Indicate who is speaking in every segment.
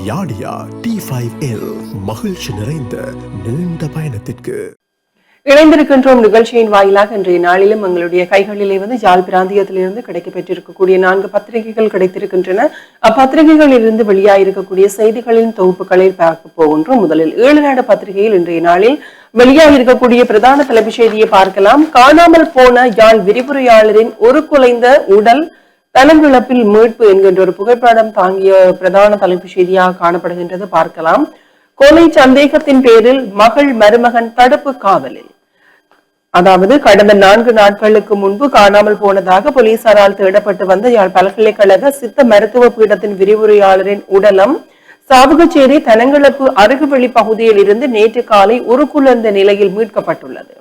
Speaker 1: யாடியா T5L மகிழ்ச்சி நிறைந்த நீண்ட பயணத்திற்கு
Speaker 2: இணைந்திருக்கின்றோம். நிகழ்ச்சியின் வாயிலாக இன்றைய நாளிலும் எங்களுடைய கைகளிலே யாழ் பிராந்தியத்திலிருந்து கிடைக்கப்பெற்றிருக்கக்கூடிய 4 பத்திரிகைகள் கிடைத்திருக்கின்றன. அப்பத்திரிகைகளிலிருந்து வெளியாயிருக்கக்கூடிய செய்திகளின் தொகுப்புகளை பார்க்க போகின்றோம். முதலில் ஈழநாடு பத்திரிகையில் இன்றைய நாளில் வெளியாகிருக்கக்கூடிய பிரதான தலைப்புச் செய்தியை பார்க்கலாம். காணாமல் போன யாழ் விரிவுரையாளரின் ஒரு குலைந்த உடல் தனங்கிழப்பில் மீட்பு என்கின்ற ஒரு புகைப்படம் தாங்கிய பிரதான தலைப்புச் செய்தியாக காணப்படுகின்றது. பார்க்கலாம். கொலை சந்தேகத்தின் பேரில் மகள் மருமகன் தடுப்பு காவலில். அதாவது கடந்த 4 நாட்களுக்கு முன்பு காணாமல் போனதாக போலீசாரால் தேடப்பட்டு வந்த யாழ் பல்கலைக்கழக சித்த மருத்துவ பீடத்தின் விரிவுரையாளரின் உடலம் சாவகச்சேரி தனங்கிழப்பு அருகுவெளி பகுதியில் இருந்து நேற்று காலை உருக்குலர்ந்த நிலையில் மீட்கப்பட்டுள்ளது.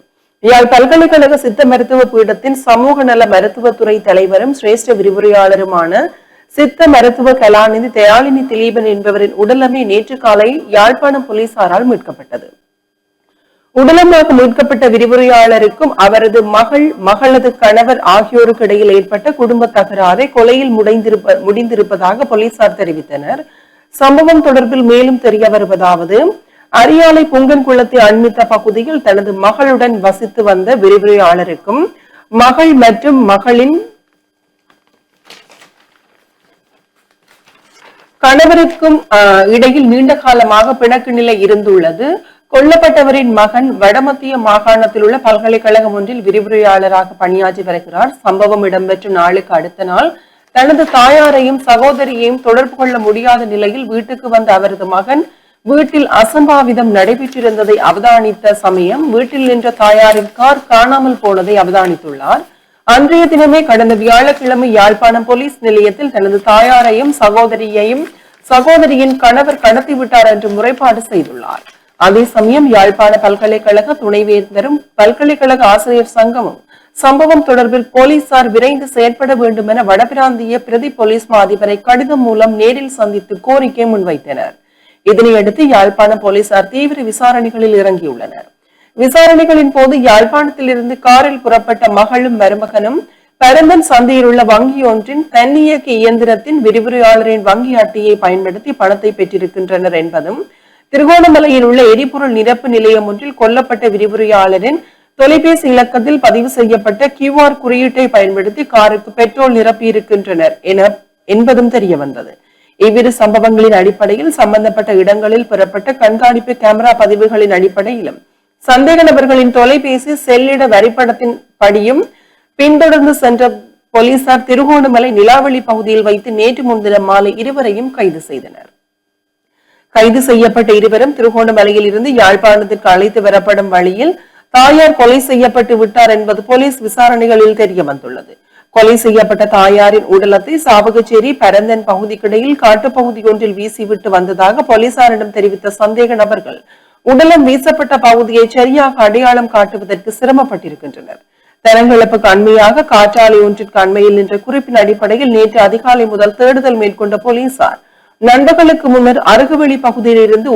Speaker 2: யாழ் பல்கலைக்கழக சித்த மருத்துவ பீடத்தின் சமூக நல மருத்துவத்துறை தலைவரும் சிரேஷ்ட விரிவுரையாளருமான சித்த மருத்துவ கலாநிதி தயாளினி திலீபன் என்பவரின் உடலமே நேற்று காலை யாழ்ப்பாணம் போலீசாரால் மீட்கப்பட்டது. உடலமாக மீட்கப்பட்ட விரிவுரையாளருக்கும் அவரது மகளது கணவர் ஆகியோருக்கு இடையில் ஏற்பட்ட குடும்ப தகராறை கொலையில் முடிந்திருப்பதாக போலீசார் தெரிவித்தனர். சம்பவம் தொடர்பில் மேலும் தெரிய வருவதாவது, அரியாலை புங்கன் குளத்தை அண்மித்த பகுதியில் தனது மகளுடன் வசித்து வந்த விரிவுரையாளருக்கும் மகள் மற்றும் மகளின் கணவருக்கும் இடையில் நீண்ட காலமாக பிணக்கு நிலை இருந்துள்ளது. கொல்லப்பட்டவரின் மகன் வடமத்திய மாகாணத்தில் உள்ள பல்கலைக்கழகம் ஒன்றில் விரிவுரையாளராக பணியாற்றி வருகிறார். சம்பவம் இடம்பெற்ற நாளுக்கு அடுத்த நாள் தனது தாயாரையும் சகோதரியையும் தொடர்பு கொள்ள முடியாத நிலையில் வீட்டுக்கு வந்த அவரது மகன் வீட்டில் அசம்பாவிதம் நடைபெற்றிருந்ததை அவதானித்த சமயம் வீட்டில் நின்ற தாயாரின் கார் காணாமல் போனதை அவதானித்துள்ளார். அன்றைய தினமே கடந்த வியாழக்கிழமை யாழ்ப்பாணம் போலீஸ் நிலையத்தில் தனது தாயாரையும் சகோதரியின் கணவர் கடத்திவிட்டார் என்று முறைப்பாடு செய்துள்ளார். அதே சமயம் யாழ்ப்பாண பல்கலைக்கழக துணைவேந்தரும் பல்கலைக்கழக ஆசிரியர் சங்கமும் சம்பவம் தொடர்பில் போலீசார் விரைந்து செயற்பட வேண்டும் என வடபிராந்திய பிரதி போலீஸ் அதிபரை கடிதம் மூலம் நேரில் சந்தித்து கோரிக்கை முன்வைத்தனர். இதனையடுத்து யாழ்ப்பாண போலீசார் தீவிர விசாரணைகளில் இறங்கியுள்ளனர். விசாரணைகளின் போது யாழ்ப்பாணத்தில் இருந்து காரில் புறப்பட்ட மகளும் மருமகனும் பரந்தன் சந்தையில் உள்ள வங்கி ஒன்றின் தன்னியக்க இயந்திரத்தின் விரிவுரையாளரின் வங்கி அட்டையை பயன்படுத்தி பணத்தை பெற்றிருக்கின்றனர் என்பதும், திருகோணமலையில் உள்ள எரிபொருள் நிரப்பு நிலையம் ஒன்றில் கொல்லப்பட்ட விரிவுரையாளரின் தொலைபேசி இலக்கத்தில் பதிவு செய்யப்பட்ட QR குறியீட்டை பயன்படுத்தி காருக்கு பெட்ரோல் நிரப்பியிருக்கின்றனர் என்பதும் தெரிய வந்தது. இவ்விரு சம்பவங்களின் அடிப்படையில் சம்பந்தப்பட்ட இடங்களில் பெறப்பட்ட கண்காணிப்பு கேமரா பதிவுகளின் அடிப்படையிலும் சந்தேக நபர்களின் தொலைபேசி செல்லிட வரைபடத்தின் படியும் பின்தொடர்ந்து சென்ற போலீசார் திருகோணமலை நிலாவளி பகுதியில் வைத்து நேற்று முன்தினம் மாலை இருவரையும் கைது செய்தனர். கைது செய்யப்பட்ட இருவரும் திருகோணமலையில் இருந்து யாழ்ப்பாணத்திற்கு அழைத்து வரப்படும் வழியில் தாயார் கொலை செய்யப்பட்டு விட்டார் என்பது போலீஸ் விசாரணைகளில் தெரிய வந்துள்ளது. கொலை செய்யப்பட்ட தாயாரின் உடலத்தை சாவகச்சேரி பரந்தன் பகுதிக்கிடையில் காட்டுப்பகுதி ஒன்றில் வீசிவிட்டு வந்ததாக போலீசாரிடம் தெரிவித்த சந்தேக நபர்கள் உடலம் வீசப்பட்ட பகுதியை சரியாக அடையாளம் காட்டுவதற்கு சிரமப்பட்டிருக்கின்றனர். தனங்கிழப்புக்கு அண்மையாக காற்றாலை ஒன்றிற்கு அண்மையில் நின்ற குறிப்பின் அடிப்படையில் நேற்று அதிகாலை முதல் தேடுதல் மேற்கொண்ட போலீசார் நண்பர்களுக்கு முன்னர் அருகுவெளி பகுதியில் இருந்து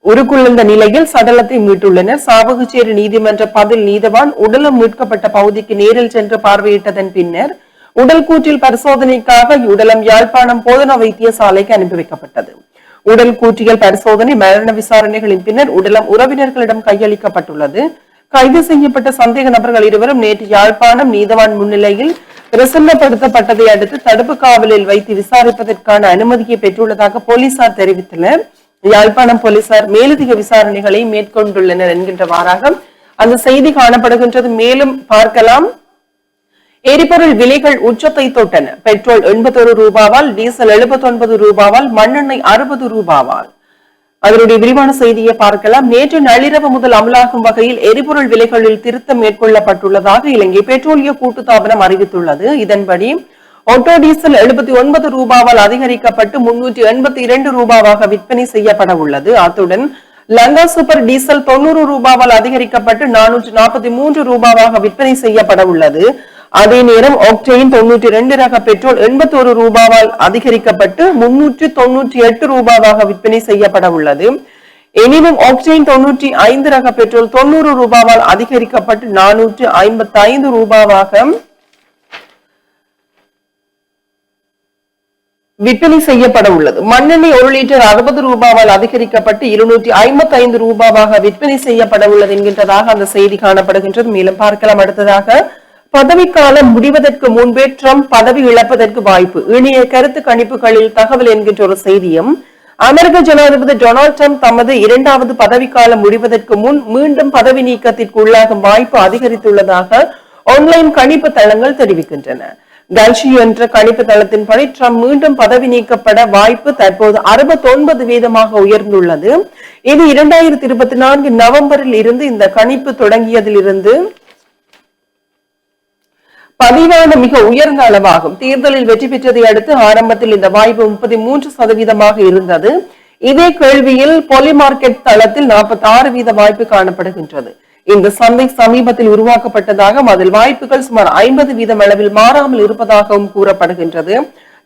Speaker 2: உருக்குலைந்த நிலையில் சடலத்தை மீட்டுள்ளனர். சாவகச்சேரி நீதிமன்ற பதில் நீதவான் உடலம் மீட்கப்பட்ட பகுதிக்கு நேரில் சென்று பார்வையிட்டதன் பின்னர் உடல் கூற்றில் பரிசோதனைக்காக உடலம் யாழ்ப்பாணம் போதனா வைத்தியசாலைக்கு அனுப்பி வைக்கப்பட்டது. உடல் கூற்றியல் பரிசோதனை மரண விசாரணைகளின் பின்னர் உடலம் உறவினர்களிடம் கையளிக்கப்பட்டுள்ளது. கைது செய்யப்பட்ட சந்தேக நபர்கள் இருவரும் நேற்று யாழ்ப்பாணம் நீதவான் முன்னிலையில் பிரசன்னப்படுத்தப்பட்டதை அடுத்து தடுப்பு காவலில் வைத்து விசாரிப்பதற்கான அனுமதியை பெற்றுள்ளதாக போலீசார் தெரிவித்தனர். யாழ்ப்பாணம் போலீசார் மேலதிக விசாரணைகளை மேற்கொண்டுள்ளனர் என்கின்றவாறாக அந்த செய்தி காணப்படுகின்றது. மேலும் பார்க்கலாம். எரிபொருள் விலைகள் உச்சத்தை தொட்டன. பெட்ரோல் 81 ரூபாவால், டீசல் 79 ரூபாவால், மண்ணெண்ணெய் 60 ரூபாவால். அதனுடைய விரிவான செய்தியை பார்க்கலாம். நேற்று நள்ளிரவு முதல் அமலாகும் வகையில் எரிபொருள் விலைகளில் திருத்தம் மேற்கொள்ளப்பட்டுள்ளதாக இலங்கை பெட்ரோலிய கூட்டுத்தாபனம் அறிவித்துள்ளது. இதன்படி ஆட்டோ டீசல் 79 ரூபாவால் அதிகரிக்கப்பட்டு 382 ரூபாவாக விற்பனை செய்யப்பட உள்ளது. அத்துடன் லங்கா சூப்பர் டீசல் 90 ரூபாவால் அதிகரிக்கப்பட்டு 443 ரூபாவாக விற்பனை செய்யப்பட உள்ளது. அதே நேரம் ஆக்டேன் 92 ரக பெட்ரோல் 81 ரூபாவால் அதிகரிக்கப்பட்டு 398 ரூபாவாக விற்பனை செய்யப்பட உள்ளது. எனினும் ஆக்டேன் 95 ரக பெட்ரோல் 90 ரூபாவால் அதிகரிக்கப்பட்டு 455 ரூபாவாக விற்பனை செய்யப்பட உள்ளது. மண்ணெண்ணெய் 1 லிட்டர் 60 ரூபாவால் அதிகரிக்கப்பட்டு 255 ரூபாவாக விற்பனை செய்யப்பட உள்ளது என்கின்றதாக அந்த செய்தி காணப்படுகின்றது. மேலும் பார்க்கலாம். அடுத்ததாக, பதவிக்காலம் முடிவதற்கு முன்பே ட்ரம்ப் பதவி இழப்பதற்கு வாய்ப்பு, இணைய கருத்து கணிப்புகளில் தகவல் என்கின்ற ஒரு செய்தியும், அமெரிக்க ஜனாதிபதி டொனால்டு ட்ரம்ப் தமது 2வது பதவிக்காலம் முடிவதற்கு முன் மீண்டும் பதவி நீக்கத்திற்கு உள்ளாகும் வாய்ப்பு அதிகரித்துள்ளதாக ஆன்லைன் கணிப்பு தளங்கள் தெரிவிக்கின்றன. கல்ஷி என்ற கணிப்பு தளத்தின்படி ட்ரம்ப் மீண்டும் பதவி நீக்கப்பட வாய்ப்பு தற்போது 69% உயர்ந்துள்ளது. இது 2024 நவம்பரில் இருந்து இந்த கணிப்பு தொடங்கியதிலிருந்து பதிவான மிக உயர்ந்த அளவாகும். தேர்தலில் வெற்றி பெற்றதை அடுத்து ஆரம்பத்தில் இந்த வாய்ப்பு 33% இருந்தது. இதே கேள்வியில் போலி மார்க்கெட் தளத்தில் 46% வாய்ப்பு காணப்படுகின்றது. இந்த சந்தை சமீபத்தில் உருவாக்கப்பட்டதாகவும் அதில் வாய்ப்புகள் சுமார் 50% அளவில் மாறாமல் இருப்பதாகவும் கூறப்படுகின்றது.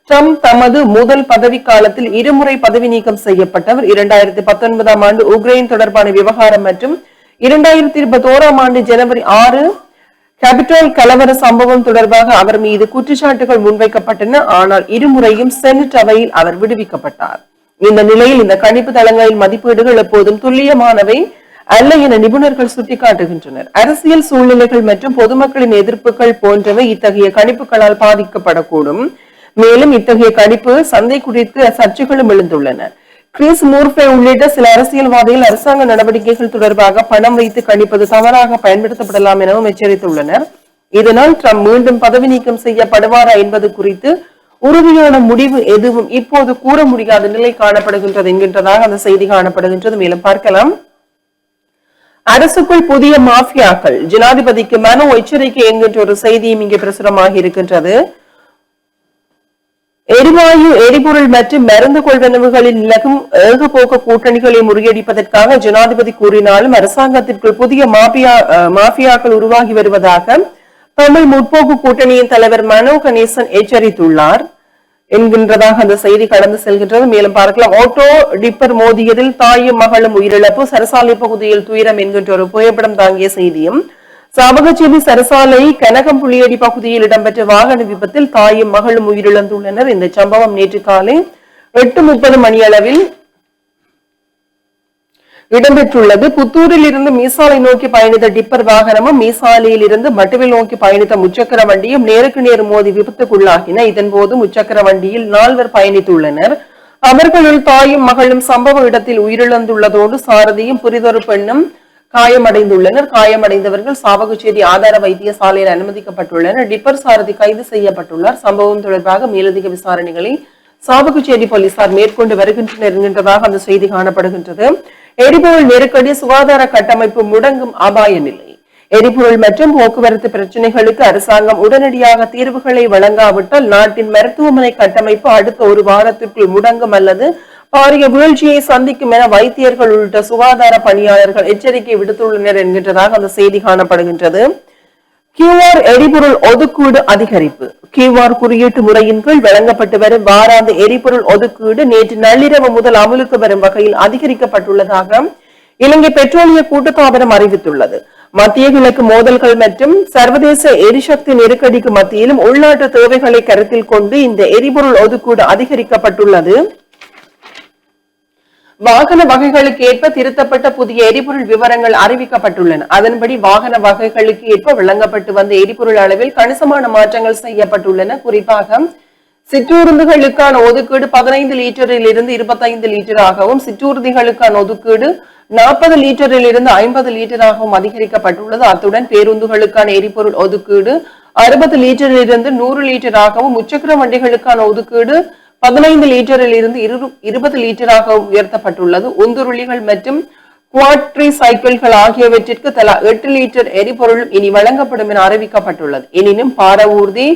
Speaker 2: ட்ரம்ப் தமது முதல் பதவி காலத்தில் 2 முறை பதவி நீக்கம் செய்யப்பட்டவர். 2019 ஆண்டு உக்ரைன் தொடர்பான விவகாரம் மற்றும் 2021 ஆண்டு ஜனவரி 6 கேபிட்டல் கலவர சம்பவம் தொடர்பாக அவர் மீது குற்றச்சாட்டுகள் முன்வைக்கப்பட்டன. ஆனால் இருமுறையும் செனட் அவையில் அவர் விடுவிக்கப்பட்டார். இந்த நிலையில் இந்த கணிப்பு தளங்களின் மதிப்பீடுகள் எப்போதும் துல்லியமானவை அல்ல என நிபுணர்கள் சுட்டிக்காட்டுகின்றனர். அரசியல் சூழ்நிலைகள் மற்றும் பொதுமக்களின் எதிர்ப்புகள் போன்றவை இத்தகைய கணிப்புகளால் பாதிக்கப்படக்கூடும். மேலும் இத்தகைய கணிப்பு சந்தை குறித்து சர்ச்சைகளும் எழுந்துள்ளன. கிறிஸ் மூர்ஃபே உள்ளிட்ட சில அரசியல்வாதிகள் அரசாங்க நடவடிக்கைகள் தொடர்பாக பணம் வைத்து கணிப்பது தவறாக பயன்படுத்தப்படலாம் எனவும் எச்சரித்துள்ளனர். இதனால் ட்ரம்ப் மீண்டும் பதவி நீக்கம் செய்யப்படுவாரா என்பது குறித்து உறுதியான முடிவு எதுவும் இப்போது கூற முடியாத நிலை காணப்படுகின்றது என்கின்றதாக அந்த செய்தி காணப்படுகின்றது. மேலும் பார்க்கலாம். அரசுக்குள் புதிய மாஃபியாக்கள், ஜனாதிபதிக்கு மனு எச்சரிக்கை என்கின்ற ஒரு செய்தியும் இங்கே பிரசுரமாக இருக்கின்றது. எரிவாயு, எரிபொருள் மற்றும் மருந்து கொள்வனவுகளில் நிலவும் ஏகபோக கூட்டணிகளை முறியடிப்பதற்காக ஜனாதிபதி கூறினாலும் அரசாங்கத்திற்குள் புதிய மாஃபியாக்கள் உருவாகி வருவதாக தமிழ் முற்போக்கு கூட்டணியின் தலைவர் மனோ கணேசன் எச்சரித்துள்ளார் என்கின்றதாக அந்த செய்தி கடந்து செல்கின்றது. மேலும் பார்க்கலாம். ஆட்டோ டிப்பர் மோதியதில் தாயும் மகளும் உயிரிழப்பு, சரசாலை பகுதியில் துயரம் என்கின்ற ஒரு புகைப்படம் தாங்கிய செய்தியும், சாவகச்சேரி சரசாலை கனகம் புளியடி பகுதியில் இடம்பெற்ற வாகன விபத்தில் தாயும் மகளும் உயிரிழந்துள்ளனர். இந்த சம்பவம் நேற்று காலை 8:30 மணி அளவில் இடம்பெற்றுள்ளது. புத்தூரில் இருந்து மீசாலை நோக்கி பயணித்த டிப்பர் வாகனமும் மீசாலையில் இருந்து மட்டுவில் நோக்கி பயணித்த முச்சக்கர வண்டியும் நேருக்கு நேர் மோதி விபத்துக்குள்ளாகின. இதன்போது முச்சக்கர வண்டியில் 4 பயணித்துள்ளனர். அவர்களுள் தாயும் மகளும் சம்பவ இடத்தில் உயிரிழந்துள்ளதோடு சாரதியும் புரிதொரு பெண்ணும் காயமடைந்துள்ளனர். காயமடைந்தவர்கள் சாவகச்சேரி ஆதார வைத்தியசாலையில் அனுமதிக்கப்பட்டுள்ளனர். டிப்பர் சாரதி கைது செய்யப்பட்டுள்ளார். சம்பவம் தொடர்பாக மேலதிக விசாரணைகளை சாவகச்சேரி போலீசார் மேற்கொண்டு வருகின்றனர் என்கின்றதாக அந்த செய்தி காணப்படுகின்றது. எரிபொருள் நெருக்கடி, சுகாதார கட்டமைப்பு முடங்கும் அபாய நிலை. எரிபொருள் மற்றும் போக்குவரத்து பிரச்சனைகளுக்கு அரசாங்கம் உடனடியாக தீர்வுகளை வழங்காவிட்டால் நாட்டின் மருத்துவமனை கட்டமைப்பு அடுத்த 1 வாரத்திற்குள் முடங்கும் அல்லது பாரிய வீழ்ச்சியை சந்திக்கும் என வைத்தியர்கள் உள்ளிட்ட சுகாதார பணியாளர்கள் எச்சரிக்கை விடுத்துள்ளனர் என்கின்றதாக அந்த செய்தி காணப்படுகின்றது. QR எரிபொருள் ஒதுக்கீடு அதிகரிப்பு. QR குறியீட்டு முறையின் கீழ் வழங்கப்பட்டு வரும் வாராந்த எரிபொருள் ஒதுக்கீடு நேற்று நள்ளிரவு முதல் அமலுக்கு வரும் வகையில் அதிகரிக்கப்பட்டுள்ளதாக இலங்கை பெட்ரோலிய கூட்டுத்தாபனம் அறிவித்துள்ளது. மத்திய கிழக்கு மோதல்கள் மற்றும் சர்வதேச எரிசக்தி நெருக்கடிக்கு மத்தியிலும் உள்நாட்டு தேவைகளை கருத்தில் கொண்டு இந்த எரிபொருள் ஒதுக்கீடு அதிகரிக்கப்பட்டுள்ளது. வாகன வகைகளுக்கு ஏற்ப திருத்தப்பட்ட புதிய எரிபொருள் விவரங்கள் அறிவிக்கப்பட்டுள்ளன. அதன்படி வாகன வகைகளுக்கு ஏற்ப வழங்கப்பட்டு வந்த எரிபொருள் அளவில் கணிசமான மாற்றங்கள் செய்யப்பட்டுள்ளன. குறிப்பாக சிற்றூர்திகளுக்கான ஒதுக்கீடு 15 லிட்டரில் இருந்து 25 லிட்டராகவும், சிற்றூர்திகளுக்கான ஒதுக்கீடு 40 லிட்டரில் இருந்து 50 லிட்டராகவும் அதிகரிக்கப்பட்டுள்ளது. அத்துடன் பேருந்துகளுக்கான எரிபொருள் ஒதுக்கீடு 60 லிட்டரில் இருந்து 100 லிட்டராகவும், முச்சக்கர வண்டிகளுக்கான ஒதுக்கீடு 15 லிட்டரில் இருந்து 20 லிட்டராக உயர்த்தப்பட்டுள்ளது. உந்துருளிகள் மற்றும் குவாட்ரி சைக்கிள்கள் ஆகியவற்றிற்கு தலா 8 லிட்டர் எரிபொருள் இனி வழங்கப்படும் என அறிவிக்கப்பட்டுள்ளது. எனினும் பார ஊர்தி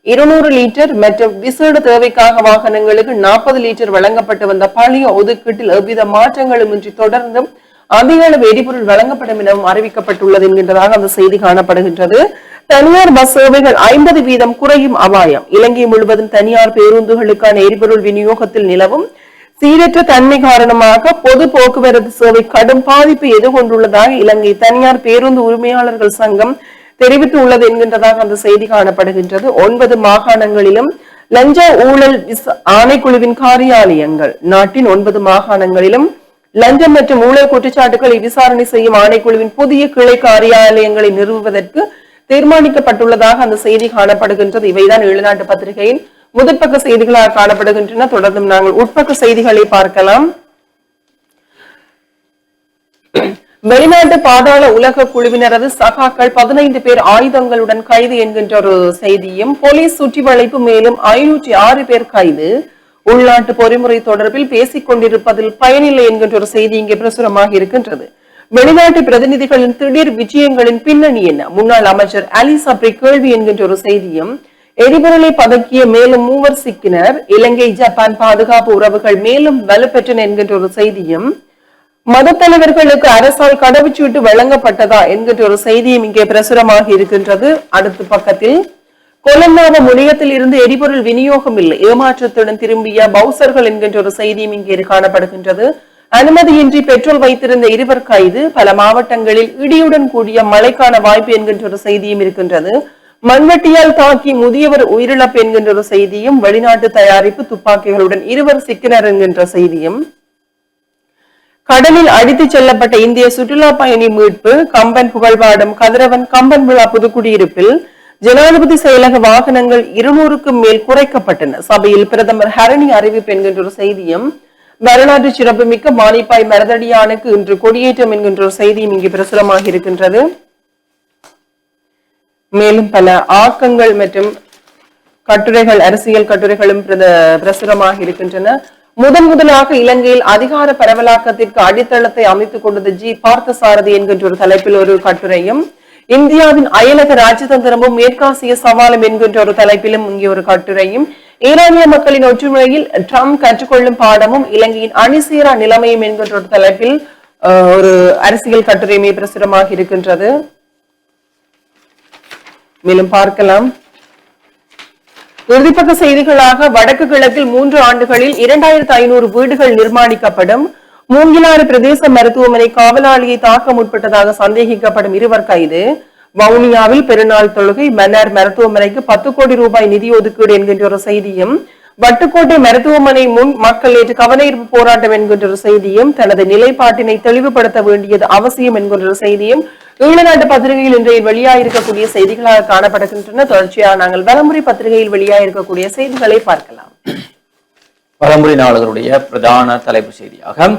Speaker 2: 200 லிட்டர் மற்றும் விசேட தேவைக்காக வாகனங்களுக்கு 40 லிட்டர் வழங்கப்பட்டு வந்த பழைய ஒதுக்கீட்டில் எவ்வித மாற்றங்களும் இன்றி தொடர்ந்தும் அதிக அளவு எரிபொருள் வழங்கப்படும் எனவும் அறிவிக்கப்பட்டுள்ளது என்கின்றதாக அந்த செய்தி காணப்படுகின்றது. தனியார் பஸ் சேவைகள் 50% குறையும் அபாயம். இலங்கை முழுவதும் தனியார் பேருந்துகளுக்கான எரிபொருள் விநியோகத்தில் நிலவும் சீரற்ற தன்மை காரணமாக பொது போக்குவரத்து சேவை கடும் பாதிப்பு எதிர்கொண்டுள்ளதாக இலங்கை தனியார் பேருந்து உரிமையாளர்கள் சங்கம் தெரிவித்துள்ளது என்கின்றதாக அந்த செய்தி காணப்படுகின்றது. 9 மாகாணங்களிலும் லஞ்ச ஊழல் ஆணைக்குழுவின் காரியாலயங்கள் நாட்டின் 9 மாகாணங்களிலும் லஞ்சம் மற்றும் ஊழல் குற்றச்சாட்டுகளை விசாரணை செய்யும் ஆணைக்குழுவின் புதிய கிளை காரியாலயங்களை நிறுவுவதற்கு தீர்மானிக்கப்பட்டுள்ளதாக அந்த செய்தி காணப்படுகின்றது. இவைதான் ஈழநாட்டு பத்திரிகையின் முதற்பக்க செய்திகளாக காணப்படுகின்றன. தொடர்ந்தும் நாங்கள் உட்பக்க செய்திகளை பார்க்கலாம். வெளிநாட்டு பாதாள உலக குழுவினரது சகாக்கள் 15 பேர் ஆயுதங்களுடன் கைது என்கின்ற ஒரு செய்தியும், போலீஸ் சுற்றி வளைப்பு மேலும் 506 பேர் கைது, உள்நாட்டு பொறிமுறை தொடர்பில் பேசிக் கொண்டிருப்பதில் பயனில்லை என்கின்ற ஒரு செய்தி இங்கே பிரசுரமாக இருக்கின்றது. வெளிநாட்டு பிரதிநிதிகளின் திடீர் விஜயங்களின் பின்னணி என்ன? முன்னாள் அமைச்சர் அலி சப்ரி கேள்வி என்கின்ற ஒரு செய்தியும், எரிபொருளை பதக்கிய மேலும் 3 சிக்கினர், இலங்கை ஜப்பான் பாதுகாப்பு உறவுகள் மேலும் வலுப்பெற்றன என்கின்ற ஒரு செய்தியும், மத தலைவர்களுக்கு அரசால் கடவுச்சீட்டு வழங்கப்பட்டதா என்கின்ற ஒரு செய்தியும் இங்கே பிரசுரமாக இருக்கின்றது. அடுத்த பக்கத்தில் கொலன்னாவ முனையத்தில் இருந்து எரிபொருள் விநியோகம் இல்லை, ஏமாற்றத்துடன் திரும்பிய பவுசர்கள் என்கின்ற ஒரு செய்தியும் இங்கே காணப்படுகின்றது. அனுமதியின்றி பெட்ரோல் வைத்திருந்த 2 கைது, பல மாவட்டங்களில் இடியுடன் கூடிய மழைக்கான வாய்ப்பு என்கின்ற ஒரு செய்தியும் இருக்கின்றது. மண்வெட்டியால் தாக்கி முதியவர் உயிரிழப்பு என்கின்ற ஒரு செய்தியும், வெளிநாட்டு தயாரிப்பு துப்பாக்கிகளுடன் 2 சிக்கினர் என்கின்ற செய்தியும், கடலில் அடித்துச் செல்லப்பட்ட இந்திய சுற்றுலா பயணி மீட்பு, கம்பன் புகழ்பாடும் கதிரவன் கம்பன் விழா புதுக்குடியிருப்பில் ஜனாதிபதி செயலக வாகனங்கள் 200க்கும் மேல் குறைக்கப்பட்டன, சபையில் பிரதமர் ஹரணி அறிவிப்பு என்கின்ற ஒரு செய்தியும், வரலாற்று சிறப்புமிக்க மானிப்பாய் மரதடியானுக்கு இன்று கொடியேற்றம் என்கின்ற ஒரு செய்தியும் இங்கு பிரசுரமாக இருக்கின்றது. மேலும் பல ஆக்கங்கள் மற்றும் கட்டுரைகள், அரசியல் கட்டுரைகளும் பிரசுரமாக இருக்கின்றன. முதலாக இலங்கையில் அதிகார பரவலாக்கத்திற்கு அடித்தளத்தை அமைத்துக் கொண்டது ஜி பார்த்தசாரதி என்கின்ற ஒரு தலைப்பில் ஒரு கட்டுரையும், இந்தியாவின் அயலக ராஜதந்திரமும் மேற்காசிய சவாலும் என்கின்ற ஒரு தலைப்பிலும் இங்கே ஒரு கட்டுரையும், ஈரானிய மக்களின் ஒற்றுமையில் ட்ரம்ப் கற்றுக்கொள்ளும் பாடமும் இலங்கையின் அணிசேரா நிலைமையும் என்கின்ற ஒரு தலைப்பில் ஒரு அரசியல் கட்டுரையுமே பிரசுரமாக இருக்கின்றது. மேலும் பார்க்கலாம். இறுதிப்பக்க செய்திகளாக, வடக்கு கிழக்கில் 3 ஆண்டுகளில் 2500 வீடுகள் நிர்மாணிக்கப்படும், மூங்கிலாறு பிரதேச மருத்துவமனை காவலாளியை தாக்க முற்பட்டதாக சந்தேகிக்கப்படும் 2 கைது, வவுனியாவில் பெருநாள் தொழுகை, மன்னார் மருத்துவமனைக்கு 10 கோடி ரூபாய் நிதி ஒதுக்கீடு என்கின்ற ஒரு செய்தியும், வட்டுக்கோட்டை மருத்துவமனை முன் மக்கள் நேற்று கவனஈர்ப்பு போராட்டம் என்கின்ற ஒரு செய்தியும், தனது நிலைப்பாட்டினை தெளிவுபடுத்த வேண்டியது அவசியம் என்கின்ற ஒரு செய்தியும் ஈழநாட்டு பத்திரிகையில் இன்றைய வெளியாயிருக்கக்கூடிய செய்திகளாக காணப்படுகின்றன. தொடர்ச்சியாக நாங்கள் வலமுறை பத்திரிகையில் வெளியாயிருக்கக்கூடிய செய்திகளை பார்க்கலாம்.
Speaker 3: வலமுறை நாளிதழுடைய பிரதான தலைப்பு செய்தியாக,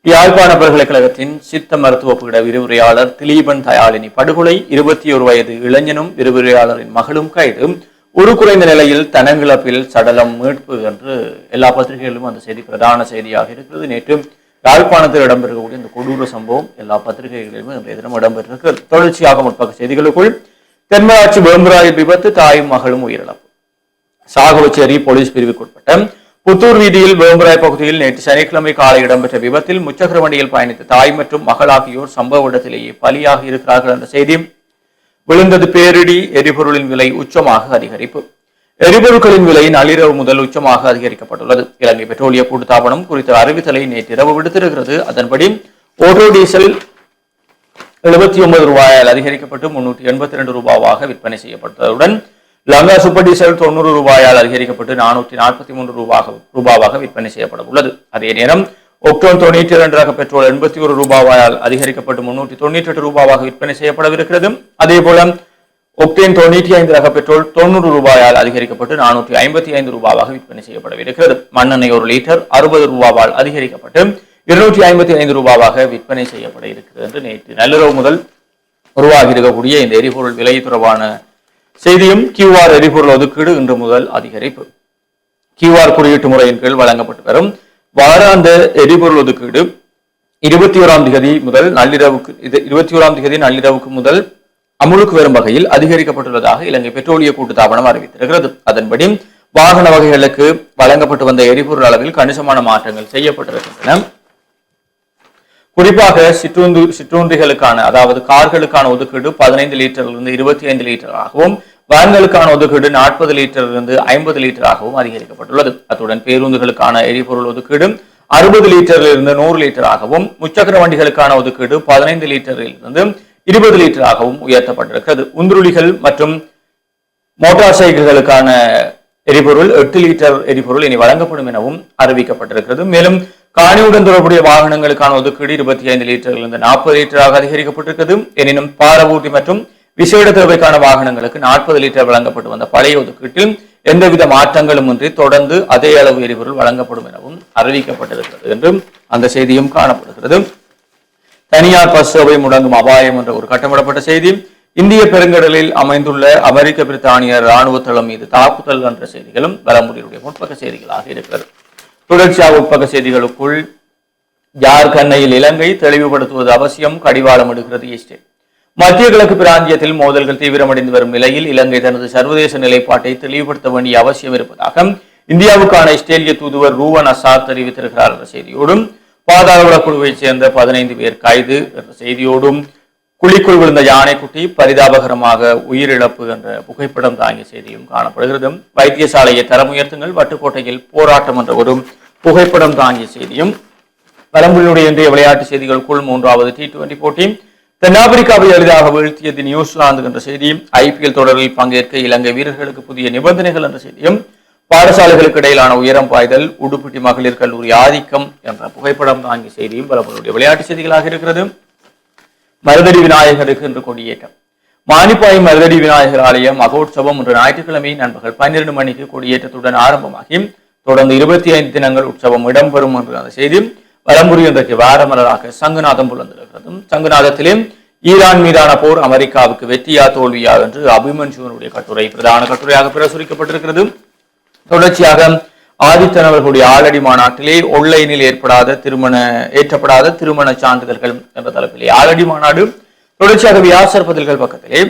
Speaker 3: யாழ்ப்பாண பல்கலைக்கழகத்தின் சித்த மருத்துவ பீட விரிவுரையாளர் திலீபன் தயாளினி படுகொலை, 21 வயது இளைஞனும் விரிவுரையாளரின் மகளும் கைது, ஒரு குறைந்த நிலையில் தனங்கிழப்பில் சடலம் மீட்பு என்று எல்லா பத்திரிகைகளிலும் அந்த செய்தி பிரதான செய்தியாக இருக்கிறது. நேற்று யாழ்ப்பாணத்தில் இடம்பெறக்கூடிய இந்த கொடூர சம்பவம் எல்லா பத்திரிகைகளிலும் இன்றைய தினம் இடம்பெற்றிருக்கிறது. தொடர்ச்சியாக முற்பக்க செய்திகளுக்குள், தென்மராட்சி வேம்புராயில் விபத்து, தாயும் மகளும் உயிரிழப்பு. சாகவச்சேரி போலீஸ் பிரிவுக்குட்பட்ட புத்தூர் வீதியில் வேம்புராய் பகுதியில் நேற்று சனிக்கிழமை காலை இடம்பெற்ற விபத்தில் முச்சக்கர வண்டியில் பயணித்த தாய் மற்றும் மகள் ஆகியோர் சம்பவ இடத்திலேயே பலியாக இருக்கிறார்கள் என்ற செய்தி. விழுந்தது பேரிடி, எரிபொருளின் விலை உச்சமாக அதிகரிப்பு. எரிபொருட்களின் விலை நள்ளிரவு முதல் உச்சமாக அதிகரிக்கப்பட்டுள்ளது. இலங்கை பெட்ரோலிய கூட்டுத்தாபனம் குறித்த அறிவித்தலை நேற்றிரவு விடுத்திருக்கிறது. அதன்படி ஓட்டோ டீசல் 79 ரூபாயால் அதிகரிக்கப்பட்டு 382 ரூபாவாக விற்பனை செய்யப்பட்டதுடன் லங்கா சூப்பர் டீசல் 90 ரூபாயால் அதிகரிக்கப்பட்டு 443 ரூபாவாக விற்பனை செய்யப்பட உள்ளது. அதே நேரம் ஒக்டோன் 92 ரக பெட்ரோல் 81 ரூபாயால் அதிகரிக்கப்பட்டு 398 ரூபாவாக விற்பனை செய்யப்படவிருக்கிறது. அதே போல ஒக்டேன் 95 ரக பெட்ரோல் 90 ரூபாயால் அதிகரிக்கப்பட்டு 455 ரூபாவாக விற்பனை செய்யப்படவிருக்கிறது. மண்ணெண்ணெய் 1 லிட்டர் 60 ரூபாவால் அதிகரிக்கப்பட்டு 255 ரூபாவாக விற்பனை செய்யப்பட இருக்கிறது என்று நேற்று நள்ளிரவு முதல் உருவாகி இருக்கக்கூடிய இந்த எரிபொருள் விலை தொடர்பான செய்தியும், QR எரிபொருள் ஒதுக்கீடு இன்று முதல் அதிகரிப்பு. QR குறியீட்டு முறையின் கீழ் வழங்கப்பட்டு வரும் வாராந்த எரிபொருள் ஒதுக்கீடு 21ஆம் தேதி முதல் நள்ளிரவுக்கு முதல் அமுலுக்கு வரும் வகையில் அதிகரிக்கப்பட்டுள்ளதாக இலங்கை பெட்ரோலிய கூட்டுத்தாபனம் அறிவித்திருக்கிறது. அதன்படி வாகன வகைகளுக்கு வழங்கப்பட்டு வந்த எரிபொருள் அளவில் கணிசமான மாற்றங்கள் செய்யப்பட்டிருக்கின்றன. குறிப்பாக சிற்றுண்டிகளுக்கான, அதாவது கார்களுக்கான ஒதுக்கீடு 15 லிட்டரிலிருந்து 25 லிட்டராகவும், வேன்களுக்கான ஒதுக்கீடு 40 லிட்டரிலிருந்து 50 லிட்டராகவும் அதிகரிக்கப்பட்டுள்ளது. அத்துடன் பேருந்துகளுக்கான எரிபொருள் ஒதுக்கீடு 60 லிட்டரிலிருந்து 100 லிட்டராகவும், முச்சக்கர வண்டிகளுக்கான ஒதுக்கீடு 15 லிட்டரிலிருந்து 20 லிட்டராகவும் உயர்த்தப்பட்டிருக்கிறது. உந்துருளிகள் மற்றும் மோட்டார் சைக்கிள்களுக்கான எரிபொருள் 8 லிட்டர் எரிபொருள் இனி வழங்கப்படும் எனவும் அறிவிக்கப்பட்டிருக்கிறது. மேலும் காணியுடன் தொடர்புடைய வாகனங்களுக்கான ஒதுக்கீடு 25 லிட்டரிலிருந்து 40 லிட்டராக அதிகரிக்கப்பட்டிருக்கிறது. எனினும் பாரவூர்தி மற்றும் விசேட தேவைக்கான வாகனங்களுக்கு 40 லிட்டர் வழங்கப்பட்டு வந்த பழைய ஒதுக்கீட்டில் எந்தவித மாற்றங்களும் இன்றி தொடர்ந்து அதே அளவு எரிபொருள் வழங்கப்படும் எனவும் அறிவிக்கப்பட்டிருக்கிறது என்றும் அந்த செய்தியும் காணப்படுகிறது. தனியார் பஸ் சேவை முடங்கும் அபாயம் என்ற ஒரு கட்டமிடப்பட்ட செய்தி. இந்திய பெருங்கடலில் அமைந்துள்ள அமெரிக்க பிரித்தானிய ராணுவ தளம் மீது தாக்குதல் என்ற செய்திகளும் வலம்புரியுடைய முற்பக்க செய்திகளாக இருக்கிறது. தொடர்ச்சியாக உட்பக்க செய்திகளுக்குள் ஜார்க்கண்டையில் இலங்கை தெளிவுபடுத்துவது அவசியம், கடிவாளம் எடுக்கிறது இஸ்ரேல். மத்திய கிழக்கு பிராந்தியத்தில் மோதல்கள் தீவிரமடைந்து வரும் நிலையில் இலங்கை தனது சர்வதேச நிலைப்பாட்டை தெளிவுபடுத்த வேண்டிய அவசியம் இருப்பதாக இந்தியாவுக்கான இஸ்ரேலிய தூதுவர் ரூவன் அசாத் தெரிவித்திருக்கிறார் என்ற செய்தியோடும், பாதாள குழுவைச் சேர்ந்த 15 பேர் கைது என்ற செய்தியோடும், குழிக்குள் விழுந்த யானைக்குட்டி பரிதாபகரமாக உயிரிழப்பு என்ற புகைப்படம் தாங்கிய செய்தியும் காணப்படுகிறது. வைத்தியசாலையை தரம் உயர்த்துங்கள், வட்டுக்கோட்டையில் போராட்டம் என்ற ஒரு புகைப்படம் தாங்கிய செய்தியும் வலம்புரியுடைய இன்றைய விளையாட்டு செய்திகளுக்குள் 3வது T20 போட்டி. தென்னாப்பிரிக்காவை எளிதாக வீழ்த்தியது நியூசிலாந்து என்ற செய்தியும், IPL தொடரில் பங்கேற்க இலங்கை வீரர்களுக்கு புதிய நிபந்தனைகள் என்ற செய்தியும், பாடசாலைகளுக்கு இடையிலான உயரம் பாய்தல், உடுப்பிட்டி மகளிர் கல்லூரி ஆதிக்கம் என்ற புகைப்படம் தாங்கிய செய்தியும் வலம்புரியுடைய விளையாட்டு செய்திகளாக இருக்கிறது. மருதடி விநாயகருக்கு இன்று கொடியேற்றம். மானிப்பாய் மருதடி விநாயகர் ஆலய மகோற்சவம் இன்று ஞாயிற்றுக்கிழமை நண்பகல் 12 மணிக்கு கொடியேற்றத்துடன் ஆரம்பமாகி தொடர்ந்து 25 தினங்கள் உற்சவம் இடம்பெறும் என்ற அந்த செய்தி வலம்புரி இன்றைக்கு வாரமலராக சங்குநாதம் புலந்திருக்கிறது. சங்குநாதத்திலே ஈரான் மீதான போர் அமெரிக்காவுக்கு வெற்றியா தோல்வியா என்று அபிமன்யுவனுடைய கட்டுரை பிரதான கட்டுரையாக பிரசுரிக்கப்பட்டிருக்கிறது. தொடர்ச்சியாக ஆதித்தன் அவர்களுடைய ஆலடி மாநாட்டிலே ஒன்லைனில் ஏற்றப்படாத திருமண சான்றிதழ்கள் என்ற தலைப்பிலே ஆலடி மாநாடு. தொடர்ச்சியாக வியாசர் பதில்கள் பக்கத்திலே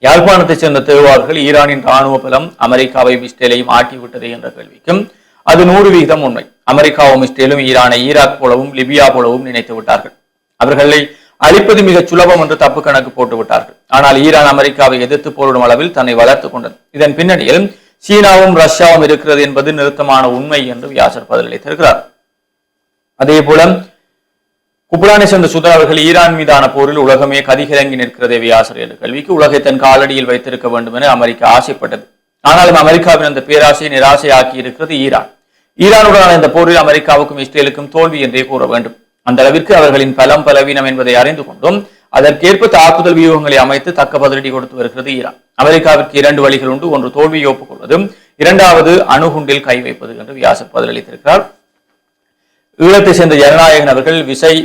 Speaker 3: யாழ்ப்பாணத்தைச் சேர்ந்த தேவார்கள் ஈரானின் ராணுவ பலம் அமெரிக்காவை இஸ்ரேலையும் ஆட்டிவிட்டது என்ற கேள்விக்கும் அது 100% உண்மை. அமெரிக்காவும் இஸ்ரேலும் ஈரானை ஈராக் போலவும் லிபியா போலவும் நினைத்து விட்டார்கள். அவர்களை அழிப்பது மிகச் சுலபம் என்று தப்பு கணக்கு போட்டு விட்டார்கள். ஆனால் ஈரான் அமெரிக்காவை எதிர்த்து போரிடும் அளவில் தன்னை வளர்த்துக் கொண்டது. இதன் பின்னணியில் சீனாவும் ரஷ்யாவும் இருக்கிறது என்பது நிறுத்தமான உண்மை என்று வியாசர் பதிலளித்திருக்கிறார். அதே போல குப்லானை சேர்ந்த சுதன் அவர்கள் ஈரான் மீதான போரில் உலகமே கதிகிழங்கி நிற்கிறதே வியாசர் என்ற கேள்விக்கு உலகை தன் காலடியில் வைத்திருக்க வேண்டும் என அமெரிக்கா ஆசைப்பட்டது. ஆனாலும் அமெரிக்காவின் அந்த பேராசையை நிராசையாக்கி இருக்கிறது ஈரான். ஈரானுடனான இந்த போரில் அமெரிக்காவுக்கும் இஸ்ரேலுக்கும் தோல்வி என்றே கூற வேண்டும். அந்த அளவிற்கு அவர்களின் பலம் பலவீனம் என்பதை அறிந்து கொண்டும் அதற்கேற்ப தாக்குதல் வியூகங்களை அமைத்து தக்க பதிலடி கொடுத்து வருகிறது ஈரான். அமெரிக்காவிற்கு 2 வழிகள் உண்டு. ஒன்று தோல்வியை ஒப்புக்கொள்வதும், 2வது அணுகுண்டில் கை வைப்பது என்று வியாசர் பதிலளித்திருக்கிறார். ஈழத்தை சேர்ந்த ஜனநாயகன் அவர்கள்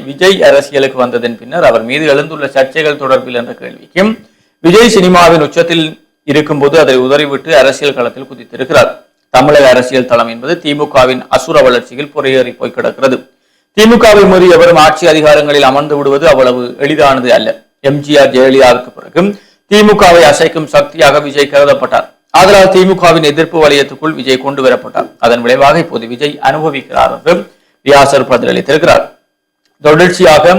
Speaker 3: விஜய் அரசியலுக்கு வந்ததன் பின்னர் அவர் மீது எழுந்துள்ள சர்ச்சைகள் தொடர்பில் என்ற கேள்விக்கும் விஜய் சினிமாவின் உச்சத்தில் இருக்கும்போது அதை உதறிவிட்டு அரசியல் களத்தில் குதித்திருக்கிறார். தமிழக அரசியல் தளம் என்பது திமுகவின் அசுர வளர்ச்சியில் பொறையேறி போய் கிடக்கிறது. திமுகவை மீறி எவரும் ஆட்சி அதிகாரங்களில் அமர்ந்து விடுவது அவ்வளவு எளிதானது அல்ல. எம்ஜிஆர் ஜெயலலிதாவுக்கு பிறகு திமுகவை அசைக்கும் சக்தியாக விஜய் கருதப்பட்டார். ஆதலால் திமுகவின் எதிர்ப்பு வலயத்துக்குள் விஜய் கொண்டு வரப்பட்டார். அதன் விளைவாக இப்போது விஜய் அனுபவிக்கிறார் என்று வியாசர் பதிலளித்திருக்கிறார். தொடர்ச்சியாக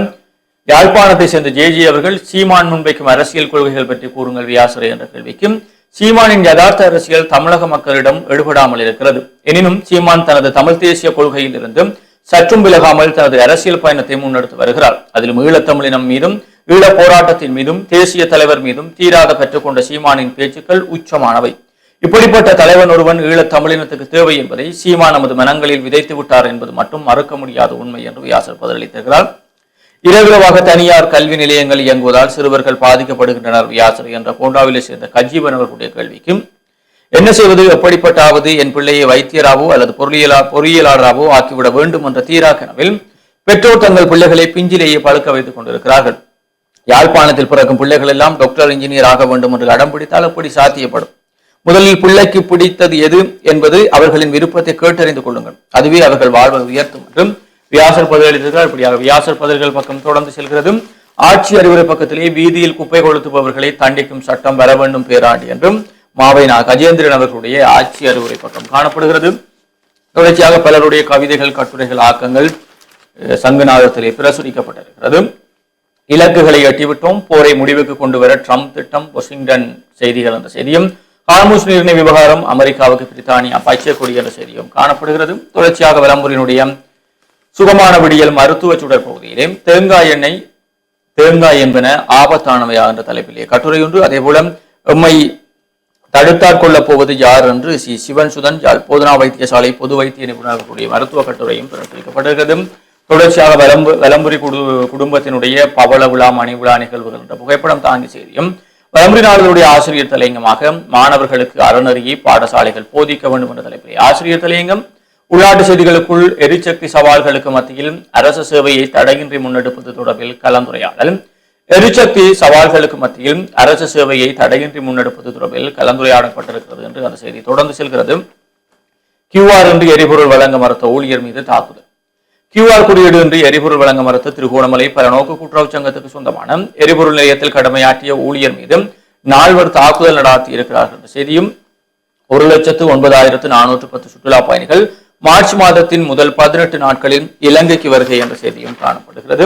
Speaker 3: யாழ்ப்பாணத்தை சேர்ந்த ஜேஜி அவர்கள் சீமான் முன்வைக்கும் அரசியல் கொள்கைகள் பற்றி கூறுங்கள் வியாசரை என்ற கேள்விக்கும் சீமானின் யதார்த்த அரசியல் தமிழக மக்களிடம் எடுபடாமல் இருக்கிறது. எனினும் சீமான் தனது தமிழ் தேசிய கொள்கையில் இருந்து சற்றும் விலகாமல் தனது அரசியல் பயணத்தை முன்னெடுத்து வருகிறார். அதிலும் ஈழத்தமிழினம் மீதும் ஈழ போராட்டத்தின் மீதும் தேசிய தலைவர் மீதும் தீராத பெற்றுக்கொண்ட சீமானின் பேச்சுக்கள் உச்சமானவை. இப்படிப்பட்ட தலைவன் ஒருவன் ஈழத் தமிழினத்துக்கு தேவை என்பதை சீமான் நமது மனங்களில் விதைத்து விட்டார் என்பது மட்டும் மறுக்க முடியாத உண்மை என்று வியாசர் பதிலளித்திருக்கிறார். இரவிரவாக தனியார் கல்வி நிலையங்கள் இயங்குவதால் சிறுவர்கள் பாதிக்கப்படுகின்றனர் வியாசர் என்ற போண்டாவிலே சேர்ந்த கஜீவன் அவர்களுடைய கேள்விக்கும் என்ன செய்வது, எப்படிப்பட்டாவது என் பிள்ளையை வைத்தியராவோ அல்லது பொறியியலாளராவோ ஆக்கிவிட வேண்டும் என்ற தீரா கனவில் பெற்றோர் தங்கள் பிள்ளைகளை பிஞ்சிலேயே பழுக்க வைத்துக் கொண்டிருக்கிறார்கள். யாழ்ப்பாணத்தில் பிறக்கும் பிள்ளைகள் எல்லாம் டாக்டர் இன்ஜினியர் ஆக வேண்டும் என்று அடம் பிடித்தால் அப்படி சாத்தியப்படும். முதலில் பிள்ளைக்கு பிடித்தது எது என்பது அவர்களின் விருப்பத்தை கேட்டறிந்து கொள்ளுங்கள். அதுவே அவர்கள் வாழ்வை உயர்த்தும் என்றும் வியாசர் பதிலளித்திருக்கிறார். இப்படியாக வியாசர் பதில்கள் பக்கம் தொடர்ந்து செல்கிறது. ஆட்சி அறிவுரை பக்கத்திலே வீதியில் குப்பை கொளுத்துபவர்களை தண்டிக்கும் சட்டம் வர வேண்டும் பேராண்டி என்றும் மாவைனா கஜேந்திரன் அவர்களுடைய ஆட்சி அறிவுரை பக்கம் காணப்படுகிறது. தொடர்ச்சியாக பலருடைய கவிதைகள், கட்டுரைகள், ஆக்கங்கள் சங்குநாதத்திலே பிரசுரிக்கப்பட்டிருக்கிறது. இலக்குகளை எட்டிவிட்டோம், போரை முடிவுக்கு கொண்டு வர ட்ரம்ப் திட்டம், வாஷிங்டன் செய்திகள் என்ற செய்தியும், ஹார்முஸ் நீரிணை விவகாரம், அமெரிக்காவுக்கு பிரித்தானியா பச்சை கொடி என்ற செய்தியும் காணப்படுகிறது. தொடர்ச்சியாக விளம்பரினுடைய சுகமான விடியல் மருத்துவ சுடர் பகுதியிலே தேங்காய் என்பன ஆபத்தானவையா என்ற தலைப்பிலே கட்டுரை ஒன்று. அதே போல எம்மை தடுத்தாற் கொள்ளப் போவது யார் என்று சிவன் சுதன் யாழ் போதனா வைத்தியசாலை பொது வைத்திய நிபுணர்களுடைய மருத்துவ கட்டுரையும் பிரசுரிக்கப்படுகிறது. தொடர்ச்சியாக வலம்புரி குடும்பத்தினுடைய பவள விழா மணி விழா நிகழ்வுகள் என்ற புகைப்படம் தாங்கி செய்தியும் வலம்புரி நாடுகளுடைய ஆசிரியர் தலையங்கமாக மாணவர்களுக்கு அறநெறியை பாடசாலைகள் போதிக்க வேண்டும் என்ற தலைப்பிலே ஆசிரியர் தலையங்கம். உள்நாட்டு செய்திகளுக்குள் எரிசக்தி சவால்களுக்கு மத்தியில் அரசு சேவையை தடையின்றி முன்னெடுப்பது தொடர்பில் கலந்துரையாடல். எரிசக்தி சவால்களுக்கு மத்தியில் அரசு சேவையை தடையின்றி முன்னெடுப்பது தொடர்பில் கலந்துரையாடப்பட்டிருக்கிறது என்று அந்த செய்தி தொடர்ந்து செல்கிறது. QR இன்றி எரிபொருள் வழங்க மறுத்த ஊழியர் மீது தாக்குதல். QR குறியீடு இன்றி எரிபொருள் வழங்க மறுத்த திருகோணமலை பல நோக்கு கூட்டுறவு சங்கத்துக்கு சொந்தமான எரிபொருள் நிலையத்தில் கடமையாற்றிய ஊழியர் மீது 4 தாக்குதல் நடாத்தி இருக்கிறார்கள் என்ற செய்தியும் 1,09,410 சுற்றுலா பயணிகள் மார்ச் மாதத்தின் முதல் 18 நாட்களில் இலங்கைக்கு வருகை என்ற செய்தியும் காணப்படுகிறது.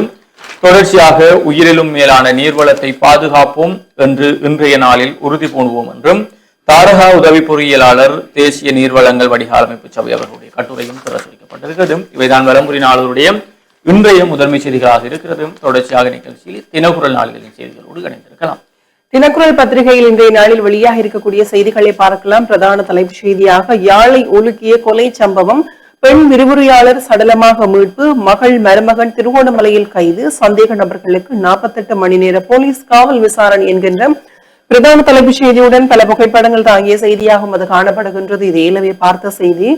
Speaker 3: தொடர்ச்சியாக உயிரிலும் மேலான நீர்வளத்தை பாதுகாப்போம் என்று இன்றைய நாளில் உறுதி பூணுவோம் என்றும் தாரகா உதவி பொறியியலாளர் தேசிய நீர்வளங்கள் வடிகால் அமைப்பு சபை அவர்களுடைய கட்டுரையும் பிரசுரிக்கப்பட்டிருக்கிறது. இவைதான் வலம்புரி நாளினுடைய இன்றைய முதன்மை செய்திகளாக இருக்கிறது. தொடர்ச்சியாக நிகழ்ச்சியில் தினக்குரல் நாளிதழின் செய்திகளோடு இணைந்திருக்கலாம்.
Speaker 2: தினக்குரல் பத்திரிகையில் இன்றைய நாளில் வெளியாக இருக்கக்கூடிய செய்திகளை பார்க்கலாம். பிரதான தலைப்புச் செய்தியாக யாழை உலுக்கிய கொலை சம்பவம், பெண் விரிவுரையாளர் சடலமாக மீட்பு, மகள் மருமகன் திருகோணமலையில் கைது, சந்தேக நபர்களுக்கு 48 மணி நேர போலீஸ் காவல் விசாரணை என்கின்ற பிரதான தலைப்புச் செய்தியுடன் பல புகைப்படங்கள் தாங்கிய செய்தியாகவும் அது காணப்படுகின்றது. இது ஏலவே பார்த்த செய்தி.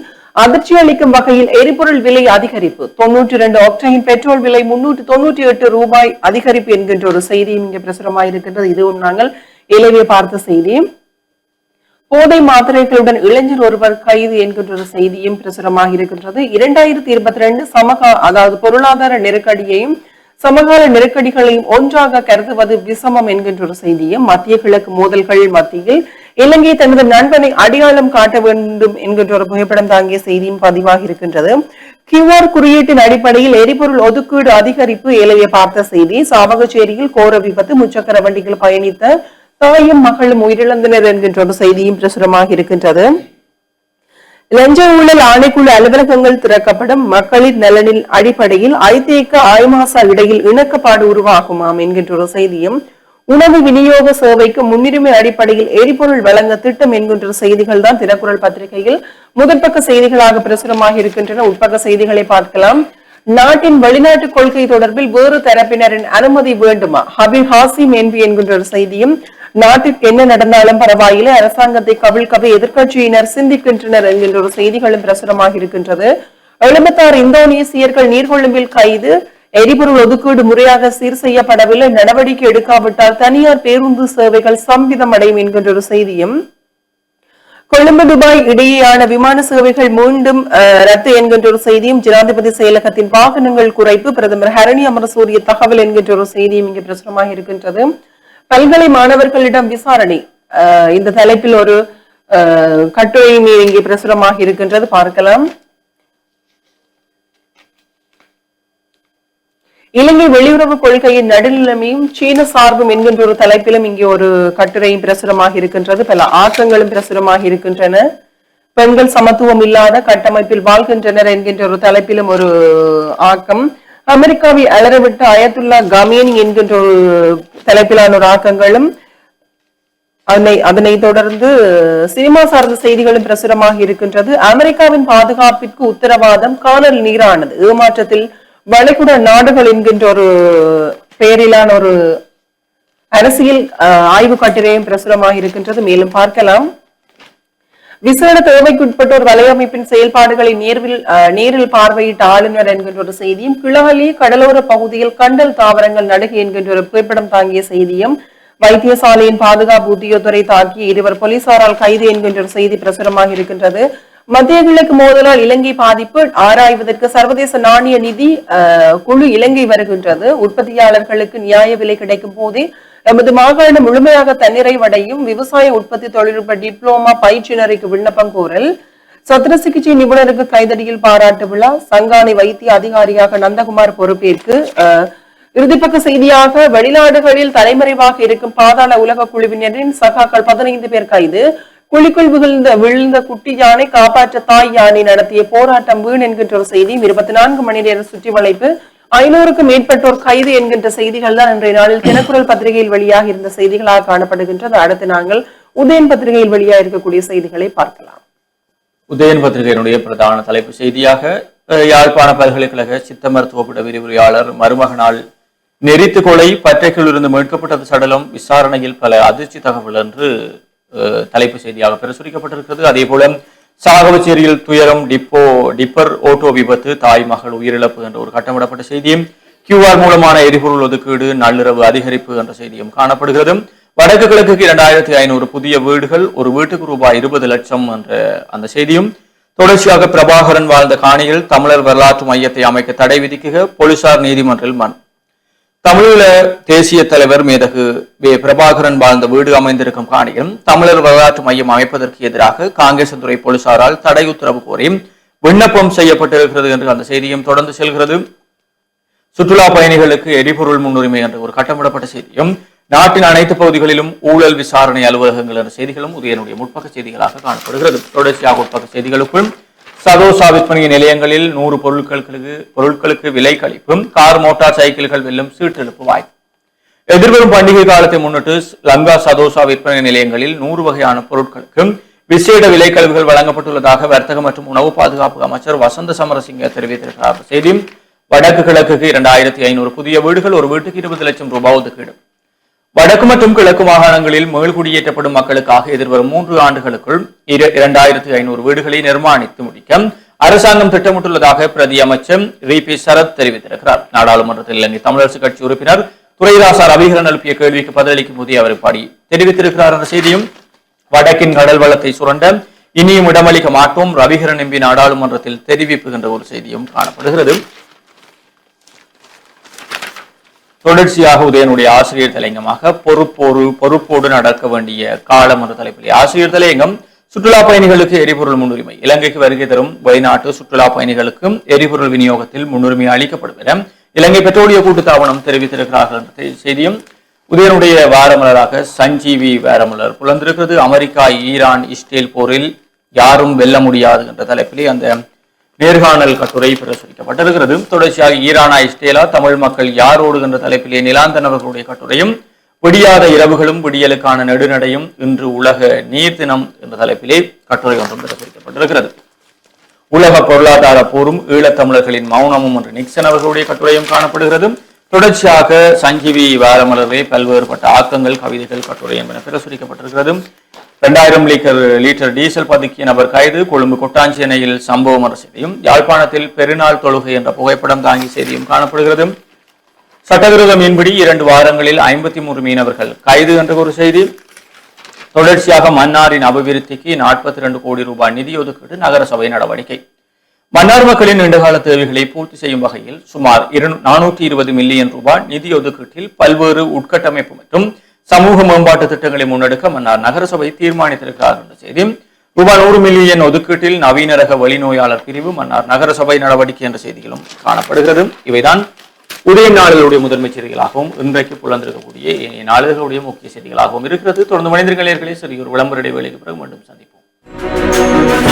Speaker 2: அதிர்ச்சி அளிக்கும் வகையில் எரிபொருள் விலை அதிகரிப்பு, 92 ஆக்டைன் பெட்ரோல் விலை 398 ரூபாய் அதிகரிப்பு என்கின்ற ஒரு செய்தியும் இங்கே பிரசுரமாயிருக்கின்றது. இதுவும் நாங்கள் ஏலவே பார்த்த செய்தி. போதை மாத்திரைகளுடன் இளைஞர் ஒருவர் கைது என்கின்ற ஒரு செய்தியும் பிரசுரமாக இருக்கின்றது. 2022 அதாவது பொருளாதார நெருக்கடியையும் சமகால நெருக்கடிகளையும் ஒன்றாக கருதுவது விசமம் என்கின்ற ஒரு செய்தியும், மத்திய கிழக்கு மோதல்கள் மத்தியில் இலங்கை தனது நண்பனை அடையாளம் காட்ட வேண்டும் என்கின்ற ஒரு புகைப்படம் தாங்கிய செய்தியும் பதிவாக இருக்கின்றது. QR குறியீட்டின் அடிப்படையில் எரிபொருள் ஒதுக்கீடு அதிகரிப்பு ஏலவே பார்த்த செய்தி. சாவகச்சேரியில் கோர விபத்து, முச்சக்கர வண்டிகள் பயணித்த தாயும் மகளும் உயிரிழந்தனர் என்கின்ற ஒரு செய்தியும் பிரசுரமாக இருக்கின்றது. லஞ்ச ஊழல் ஆணைக்குழு அலுவலகங்கள் திறக்கப்படும், மக்களின் நலனில் அடிப்படையில் ஐதேக ஆய்மாசா இடையில் இணக்கப்பாடு உருவாகுமாம் என்கின்ற ஒரு செய்தியும், உணவு விநியோக சேவைக்கு முன்னுரிமை அடிப்படையில் எரிபொருள் வழங்க திட்டம் என்கின்ற செய்திகள் தான் தினக்குரல் பத்திரிகையில் முதற்பக்க செய்திகளாக பிரசுரமாக இருக்கின்றன. உட்பக்க செய்திகளை பார்க்கலாம். நாட்டின் வெளிநாட்டு கொள்கை தொடர்பில் வேறு தரப்பினரின் அனுமதி வேண்டுமா, ஹபீல் ஹாசிம் என்பி என்கின்ற ஒரு செய்தியும், நாட்டிற்கு என்ன நடந்தாலும் பரவாயில்லை, அரசாங்கத்தை கவிழ்க்கவே எதிர்கட்சியினர் சிந்திக்கின்றனர் என்கின்ற ஒரு செய்திகளும் பிரசுரமாக இருக்கின்றது. 76 இந்தோனேசியர்கள் நீர்கொழும்பில் கைது, எரிபொருள் ஒதுக்கீடு முறையாக சீர் செய்யப்படவில்லை, நடவடிக்கை எடுக்காவிட்டால் தனியார் பேருந்து சேவைகள் சம்பிதம் அடையும் என்கின்ற ஒரு செய்தியும், கொழும்பு துபாய் இடையேயான விமான சேவைகள் மீண்டும் ரத்து என்கின்ற ஒரு செய்தியும், ஜனாதிபதி செயலகத்தின் வாகனங்கள் குறைப்பு, பிரதமர் ஹரணி அமரசூரிய தகவல் என்கின்ற ஒரு செய்தியும் இங்கு பிரசுரமாக இருக்கின்றது. பல்கலை மாணவர்களிடம் விசாரணை, இந்த தலைப்பில் ஒரு கட்டுரையும் இங்கே பிரசுரமாக இருக்கின்றது, பார்க்கலாம். இலங்கை வெளியுறவு கொள்கையின் நடுநிலைமையும் சீன சார்பும் என்கின்ற ஒரு தலைப்பிலும் இங்கே ஒரு கட்டுரையும் பிரசுரமாக இருக்கின்றது. பல ஆக்கங்களும் பிரசுரமாக இருக்கின்றன. பெண்கள் சமத்துவம் இல்லாத கட்டமைப்பில் வாழ்கின்றனர் என்கின்ற ஒரு தலைப்பிலும் ஒரு ஆக்கம். அமெரிக்காவை அலறவிட்ட அயத்துல்லா கமேனி என்கின்ற ஒரு தலைப்பிலான ஒரு ஆக்கங்களும், அதனை தொடர்ந்து சினிமா சார்ந்த செய்திகளும் பிரசுரமாக இருக்கின்றது. அமெரிக்காவின் பாதுகாப்பிற்கு உத்தரவாதம் காணல் நீரானது, ஏமாற்றத்தில் வளைகுடா நாடுகள் என்கின்ற ஒரு பெயரிலான ஒரு அரசியல் ஆய்வு கட்டுரையும் பிரசுரமாக இருக்கின்றது. மேலும் பார்க்கலாம். விசேட தேவைக்குட்பட்டோர் வலையமைப்பின் செயல்பாடுகளை நேரில் பார்வையிட்ட ஆளுநர் என்கின்ற ஒரு செய்தியும், கிளாலி கடலோர பகுதியில் கண்டல் தாவரங்கள் நடுகை என்கின்ற ஒரு புகைப்படம் தாங்கிய செய்தியும், வைத்தியசாலையின் பாதுகாப்பு உத்தியோகத்துறை தாக்கிய 2 போலீசாரால் கைது என்கின்ற ஒரு செய்தி பிரசுரமாக இருக்கின்றது. மத்திய கிழக்கு மோதலால் இலங்கை பாதிப்பு ஆராய்வதற்கு சர்வதேச நாணய நிதி குழு இலங்கை வருகின்றது. உற்பத்தியாளர்களுக்கு நியாய விலை கிடைக்கும் போதே எமது மாகாணம் முழுமையாக தன்னிறைவடையும், விவசாய உற்பத்தி தொழில்நுட்ப டிப்ளோமா பயிற்சியினருக்கு விண்ணப்பம் கோரல், சத்திர சிகிச்சை நிபுணருக்கு கைதடியில் பாராட்டு விழா, சங்கானை வைத்திய அதிகாரியாக நந்தகுமார் பொறுப்பேற்கு. இறுதிப்பக்க செய்தியாக, வெளிநாடுகளில் தலைமறைவாக இருக்கும் பாதாள உலக குழுவினரின் சகாக்கள் 15 பேர் கைது, குழிக்குள் விழுந்த குட்டி யானை காப்பாற்ற தாய் யானை நடத்திய போராட்டம் வீண் என்கின்ற ஒரு செய்தியும், 24 மணி நேர சுற்றி வளைப்பு, 500க்கும் மேற்பட்டோர் கைது என்கின்ற செய்திகள் தான் இன்றைய நாளில் தினக்குரல் பத்திரிகையில் வெளியாக இருந்த செய்திகளாக காணப்படுகின்றது. அடுத்து நாங்கள் உதயன் பத்திரிகையில் வெளியாயிருக்கக்கூடிய செய்திகளை பார்க்கலாம்.
Speaker 3: உதயன் பத்திரிகையினுடைய பிரதான தலைப்பு செய்தியாக யாழ்ப்பாண பல்கலைக்கழக சித்த மருத்துவ விரிவுரையாளர் மருமகனால் நெறித்து கொலை, பற்றைக்குள் இருந்து மீட்கப்பட்டது சடலம், விசாரணையில் பல அதிர்ச்சி தகவல் என்று தலைப்பு செய்தியாக பிரசுரிக்கப்பட்டிருக்கிறது. அதே போல சாகவச்சேரியில் துயரம், டிப்பர் ஓட்டோ விபத்து, தாய் மகள் உயிரிழப்பு என்ற ஒரு கட்டமிடப்பட்ட செய்தியும், QR மூலமான எரிபொருள் ஒதுக்கீடு, நள்ளிரவு அதிகரிப்பு என்ற செய்தியும் காணப்படுகிறது. வடக்கு கிழக்குக்கு 2500 புதிய வீடுகள், ஒரு வீட்டுக்கு ரூபாய் 20 லட்சம் என்ற அந்த செய்தியும், தொடர்ச்சியாக பிரபாகரன் வாழ்ந்த காணியில் தமிழர் வரலாற்று மையத்தை அமைக்க தடை விதிக்குக, போலீசார் நீதிமன்றில் மனு. தமிழீழ தேசிய தலைவர் மேதகு பிரபாகரன் வாழ்ந்த வீடு அமைந்திருக்கும் காணியில் தமிழர் வரலாற்று மையம் அமைப்பதற்கு எதிராக காங்கேசன்துறை போலீசாரால் தடை உத்தரவு கோரி விண்ணப்பம் செய்யப்பட்டிருக்கிறது என்று அந்த செய்தியும் தொடர்ந்து செல்கிறது. சுற்றுலா பயணிகளுக்கு எரிபொருள் முன்னுரிமை என்ற ஒரு கட்டமிடப்பட்ட செய்தியும், நாட்டின் அனைத்து பகுதிகளிலும் ஊழல் விசாரணை அலுவலகங்கள் என்ற செய்திகளும் உதயனுடைய முற்பக்க செய்திகளாக காணப்படுகிறது. தொடர்ச்சியாக உட்பக்க செய்திகளுக்குள் சதோசா விற்பனை நிலையங்களில் 100 பொருட்களுக்கு விலை கழிப்பும், கார் மோட்டார் சைக்கிள்கள் வெல்லும் சீட்டெழுப்பு வாய்ப்பு. எதிர்வரும் பண்டிகை காலத்தை முன்னிட்டு லங்கா சதோசா விற்பனை நிலையங்களில் 100 வகையான பொருட்களுக்கு விசேட விலை கழிவுகள் வழங்கப்பட்டுள்ளதாக வர்த்தக மற்றும் உணவு பாதுகாப்பு அமைச்சர் வசந்த சமரசிங்க தெரிவித்திருக்கிறார். செய்தி, வடக்கு கிழக்குக்கு 2500 புதிய வீடுகள், ஒரு வீட்டுக்கு 20 லட்சம் ரூபாய் ஒதுக்கீடு. வடக்கு மற்றும் கிழக்கு மாகாணங்களில் மேல்குடியேற்றப்படும் மக்களுக்காக எதிர்வரும் 3 ஆண்டுகளுக்குள் 2500 வீடுகளை நிர்மாணித்து முடிக்க அரசாங்கம் திட்டமிட்டுள்ளதாக பிரதி அமைச்சர் ரிபி சரத் தெரிவித்திருக்கிறார். நாடாளுமன்றத்தில் இலங்கை தமிழரசு கட்சி உறுப்பினர் துரைராசா ரவிகரன் எழுப்பிய கேள்விக்கு பதிலளிக்கும் போது அவர் இப்படி தெரிவித்திருக்கிறார் என்ற செய்தியும், வடக்கின் கடல் வளத்தை சுரண்ட இனியும் இடமளிக்க மாட்டோம், ரவிகரன் எம்பி நாடாளுமன்றத்தில் தெரிவிப்பு என்ற ஒரு செய்தியும் காணப்படுகிறது. தொடர்ச்சியாக உதயனுடைய ஆசிரியர் தலையங்கமாக பொறுப்போடு நடக்க வேண்டிய காலம் என்ற தலைப்பில் ஆசிரியர் தலையங்கம், சுற்றுலா பயணிகளுக்கு எரிபொருள் முன்னுரிமை, இலங்கைக்கு வருகை தரும் வெளிநாட்டு சுற்றுலா பயணிகளுக்கும் எரிபொருள் விநியோகத்தில் முன்னுரிமை அளிக்கப்படும் என இலங்கை பெட்ரோலிய கூட்டுத்தாபனம் தெரிவித்திருக்கிறார்கள் என்ற செய்தியும் உதயனுடைய வாரமலராக சஞ்சீவி வாரமலர் புலந்திருக்கிறது. அமெரிக்கா, ஈரான், இஸ்ரேல் போரில் யாரும் வெல்ல முடியாது என்ற தலைப்பிலே அந்த நேர்காணல் கட்டுரை பிரசுரிக்கப்பட்டிருக்கிறது. தொடர்ச்சியாக ஈரானா இஸ்ரேலா, தமிழ் மக்கள் யாரோடு என்ற தலைப்பிலே நிலாந்தன் அவர்களுடைய கட்டுரையும், விடியாத இரவுகளும் விடியலுக்கான நெடுநடையும், இன்று உலக நீர் தினம் என்ற தலைப்பிலே கட்டுரை ஒன்றும் பிரசுரிக்கப்பட்டிருக்கிறது. உலக பொருளாதார போரும் ஈழத்தமிழர்களின் மௌனமும் என்று நிக்சன் அவர்களுடைய கட்டுரையும் காணப்படுகிறது. தொடர்ச்சியாக சஞ்சீவி வாரமலரே பல்வேறுபட்ட ஆக்கங்கள், கவிதைகள், கட்டுரை என்பன பிரசுரிக்கப்பட்டிருக்கிறது. 2000 லிட்டர் டீசல் பதுக்கிய நபர் கைது, கொழும்பு கொட்டாஞ்சேனையில் சம்பவம் என்ற செய்தியும், யாழ்ப்பாணத்தில் பெருநாள் தொழுகை என்ற புகைப்படம் தாங்கி செய்தியும் காணப்படுகிறது. சட்டவிரோத மீன்பிடி 2 வாரங்களில் 53 மீனவர்கள் கைது என்ற ஒரு செய்தி. தொடர்ச்சியாக மன்னாரின் அபிவிருத்திக்கு 42 கோடி ரூபாய் நிதி ஒதுக்கீடு, நகரசபை நடவடிக்கை. மன்னார் மக்களின் நீண்டகால தேவைகளை பூர்த்தி செய்யும் வகையில் சுமார் 420 மில்லியன் ரூபாய் நிதி ஒதுக்கீட்டில் பல்வேறு உட்கட்டமைப்பு மற்றும் சமூக மேம்பாட்டு திட்டங்களை முன்னெடுக்க மன்னார் நகரசபை தீர்மானித்திருக்கிறார் என்ற செய்தி. ரூபாய் 100 மில்லியன் ஒதுக்கீட்டில் நவீன ரக வெளிநோயாளர் பிரிவு, மன்னார் நகரசபை நடவடிக்கை என்ற செய்திகளும் காணப்படுகிறது. இவைதான் உதய நாளிலுடைய முதன்மை செய்திகளாகவும் இன்றைக்கு புலந்திருக்கக்கூடிய ஏனைய நாளிதழ்களுடைய முக்கிய செய்திகளாகவும் இருக்கிறது. தொடர்ந்து மனிதர்களே சிறிய ஒரு விளம்பர இடைவேளைக்கு பிறகு மீண்டும் சந்திப்போம்.